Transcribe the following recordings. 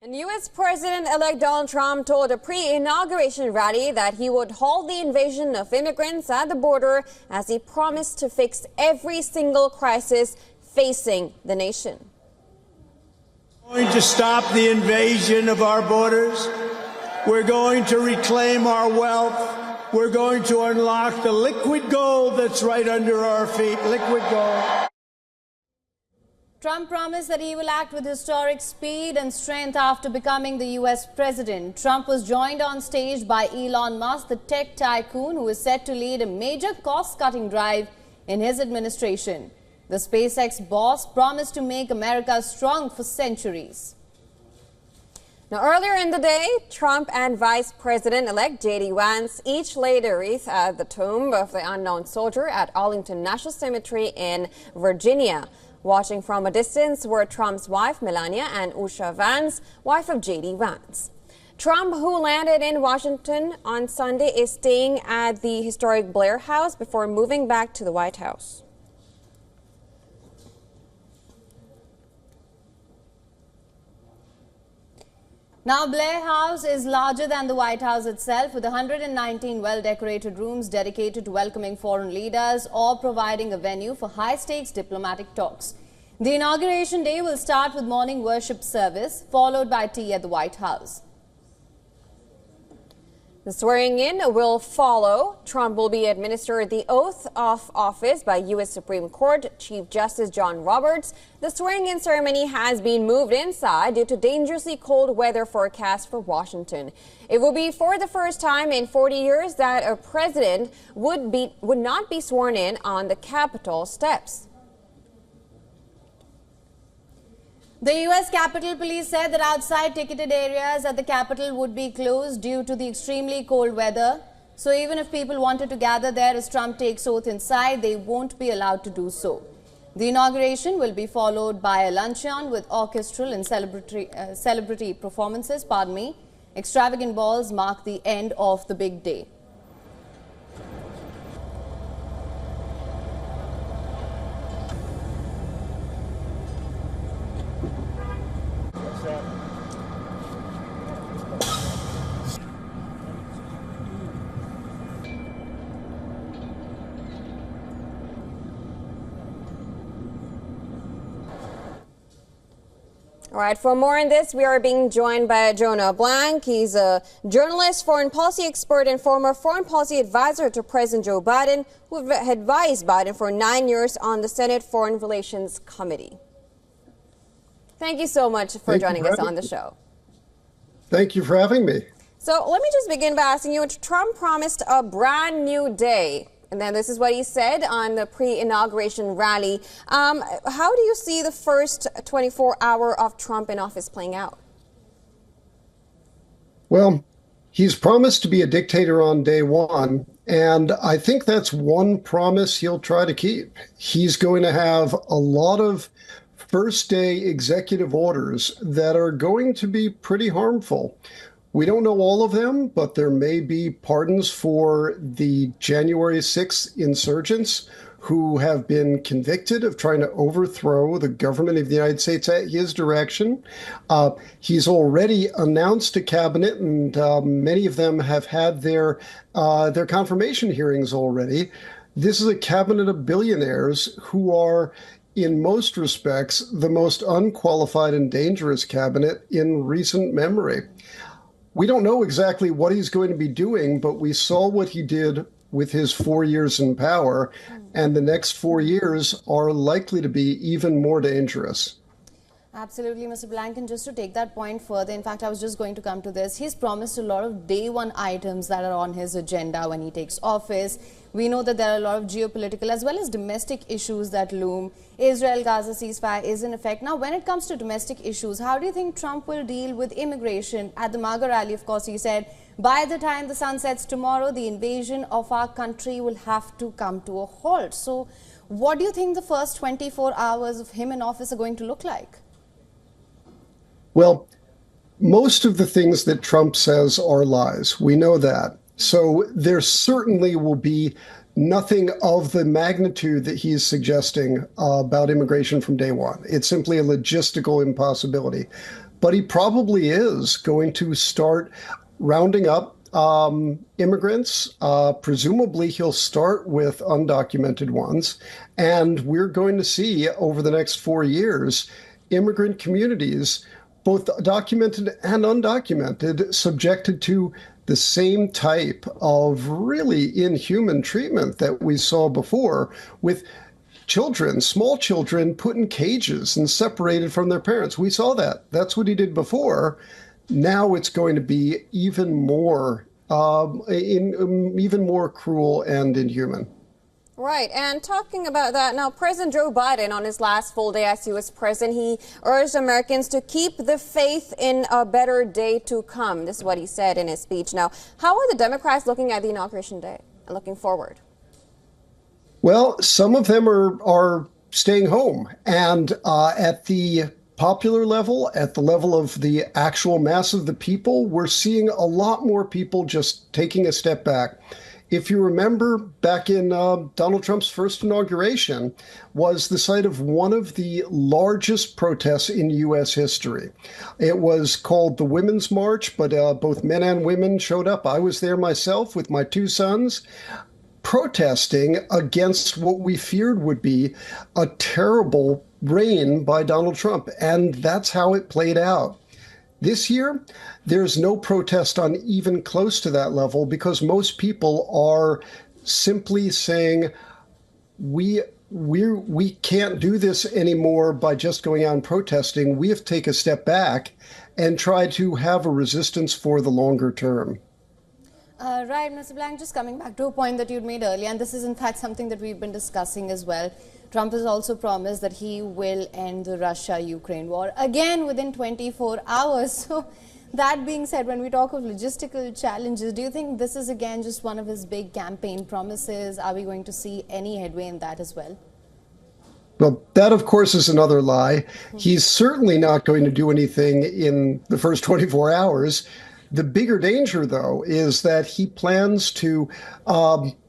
And U.S. President-elect Donald Trump told a pre-inauguration rally that he would halt the invasion of immigrants at the border as he promised to fix every single crisis facing the nation. We're going to stop the invasion of our borders. We're going to reclaim our wealth. We're going to unlock the liquid gold that's right under our feet, liquid gold. Trump promised that he will act with historic speed and strength after becoming the U.S. president. Trump was joined on stage by Elon Musk, the tech tycoon who is set to lead a major cost-cutting drive in his administration. The SpaceX boss promised to make America strong for centuries. Now, earlier in the day, Trump and Vice President-elect J.D. Vance each laid a wreath at the tomb of the unknown soldier at Arlington National Cemetery in Virginia. Watching from a distance were Trump's wife, Melania, and Usha Vance, wife of J.D. Vance. Trump, who landed in Washington on Sunday, is staying at the historic Blair House before moving back to the White House. Now, Blair House is larger than the White House itself, with 119 well-decorated rooms dedicated to welcoming foreign leaders or providing a venue for high-stakes diplomatic talks. The inauguration day will start with morning worship service, followed by tea at the White House. The swearing-in will follow. Trump will be administered the oath of office by U.S. Supreme Court Chief Justice John Roberts. The swearing-in ceremony has been moved inside due to dangerously cold weather forecast for Washington. It will be for the first time in 40 years that a president would not be sworn in on the Capitol steps. The U.S. Capitol Police said that outside ticketed areas at the Capitol would be closed due to the extremely cold weather. So even if people wanted to gather there as Trump takes oath inside, they won't be allowed to do so. The inauguration will be followed by a luncheon with orchestral and celebrity performances. Extravagant balls mark the end of the big day. All right, for more on this, we are being joined by Jonah Blank. He's a journalist, foreign policy expert, and former foreign policy advisor to President Joe Biden, who advised Biden for 9 years on the Senate Foreign Relations Committee. Thank you so much for joining us on the show. Thank you for having me. So let me just begin by asking you, Trump promised a brand new day. And then this is what he said on the pre-inauguration rally. How do you see the first 24-hour of Trump in office playing out? Well, he's promised to be a dictator on day one, and I think that's one promise he'll try to keep. He's going to have a lot of first-day executive orders that are going to be pretty harmful. We don't know all of them, but there may be pardons for the January 6th insurgents who have been convicted of trying to overthrow the government of the United States at his direction. He's already announced a cabinet, and many of them have had their confirmation hearings already. This is a cabinet of billionaires who are, in most respects, the most unqualified and dangerous cabinet in recent memory. We don't know exactly what he's going to be doing, but we saw what he did with his 4 years in power, and the next 4 years are likely to be even more dangerous. Absolutely, Mr. Blanken. Just to take that point further, in fact, I was just going to come to this. He's promised a lot of day one items that are on his agenda when he takes office. We know that there are a lot of geopolitical as well as domestic issues that loom. Israel-Gaza ceasefire is in effect. Now, when it comes to domestic issues, how do you think Trump will deal with immigration? At the MAGA rally, of course, he said, by the time the sun sets tomorrow, the invasion of our country will have to come to a halt. So what do you think the first 24 hours of him in office are going to look like? Well, most of the things that Trump says are lies. We know that. So there certainly will be nothing of the magnitude that he's suggesting about immigration from day one. It's simply a logistical impossibility. but he probably is going to start rounding up immigrants. Presumably, he'll start with undocumented ones. And we're going to see over the next 4 years immigrant communities, both documented and undocumented, subjected to the same type of really inhuman treatment that we saw before, with children, small children, put in cages and separated from their parents. We saw that. That's what he did before. Now it's going to be even more, even more cruel and inhuman. Right, and talking about that, now President Joe Biden on his last full day as U.S. president, he urged Americans to keep the faith in a better day to come. This is what he said in his speech. Now, how are the Democrats looking at the inauguration day and looking forward? Well, some of them are staying home, and at the popular level, at the level of the actual mass of the people, we're seeing a lot more people just taking a step back. If you remember, back in Donald Trump's first inauguration was the site of one of the largest protests in U.S. history. It was called the Women's March, but both men and women showed up. I was there myself with my 2 sons, protesting against what we feared would be a terrible reign by Donald Trump. And that's how it played out. This year, there's no protest on even close to that level because most people are simply saying, we can't do this anymore by just going out and protesting. We have to take a step back and try to have a resistance for the longer term. Right, Mr. Blank, just coming back to a point that you'd made earlier, and this is in fact something that we've been discussing as well. Trump has also promised that he will end the Russia-Ukraine war again within 24 hours. So that being said, when we talk of logistical challenges, do you think this is again just one of his big campaign promises? Are we going to see any headway in that as well? Well, that, of course, is another lie. He's certainly not going to do anything in the first 24 hours. The bigger danger, though, is that he plans to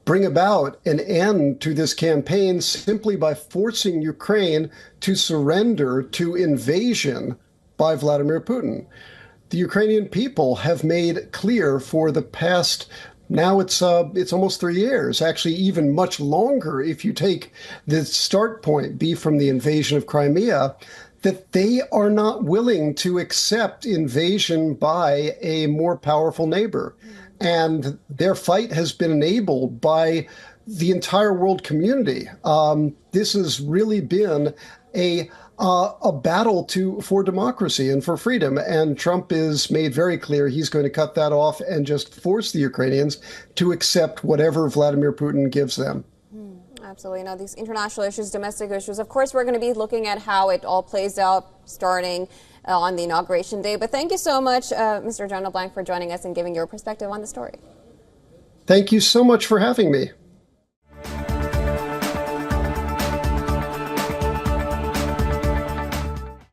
bring about an end to this campaign simply by forcing Ukraine to surrender to invasion by Vladimir Putin. The Ukrainian people have made clear for the past, now it's almost 3 years, actually even much longer if you take the start point be from the invasion of Crimea, that they are not willing to accept invasion by a more powerful neighbor. And their fight has been enabled by the entire world community. This has really been a battle for democracy and for freedom. And Trump is made very clear he's going to cut that off and just force the Ukrainians to accept whatever Vladimir Putin gives them. Absolutely. Now, these international issues, domestic issues, of course, we're going to be looking at how it all plays out starting on the inauguration day. But thank you so much, Mr. General Blank, for joining us and giving your perspective on the story. Thank you so much for having me.